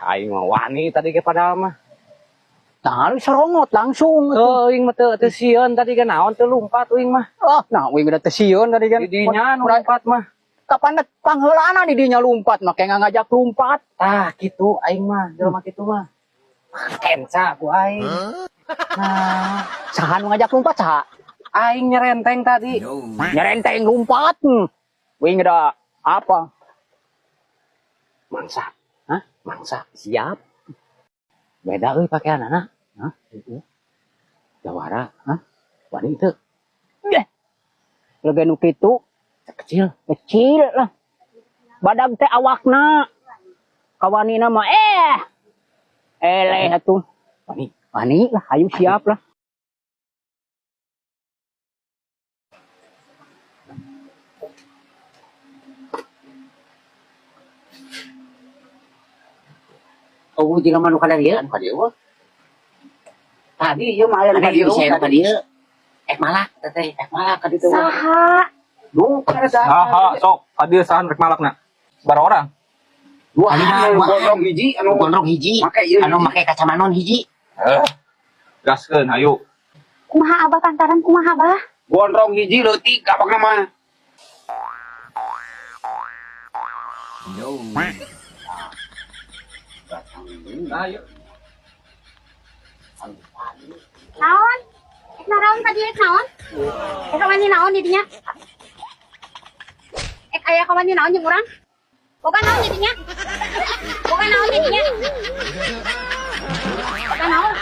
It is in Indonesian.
Aing mah wani tadi ke padahal mah. Nah, lu serongot langsung. Ing mah teu sieun tadi kan naon teu lumpat uing mah. Nah, uing udah tesieun tadi kan. Di dinya nu lumpat mah. Kapan pangheulana di dinya lumpat, make ngajak lumpat. Tah kitu aing mah, jelema kitu mah. Kenca ku aing. Nah, sahan ngajak lumpat saha? Aing nyerenteng tadi. Nyerenteng lumpat. Uing udah apa? Mangsa. Hah? Mangsa. Siap. Beda euy pakaianana. Hah? Jawara, wani teu. Lege nu kitu Kecil. kecil lah. Badag teh awakna. Kawanina mah eleh atuh. Wani lah, ayo siap lah. Oh, jika manu kada dia, anu kada eueuh. Tadi ieu mah aya nu Tadi dieu. bisa ka dieu. Malak teteh. Malak ka ditu. Saha? Duh, kada saha. Saha sok hadir sahan rek malakna. Bara orang. Dua Alina, gondrong hiji anu Gondrong hiji. make ieu. Anu make kacamanon hiji. Gaskeun hayu. Kumaha abah pantaran kumaha abah? Gondrong hiji leutik ka abangna mah. Ayo. Naon? Naon tadi naon? Kawan naon di dinya? Aya kawan naon jeung urang? Boga naon di dinya? Boga naon di dinya? Boga naon?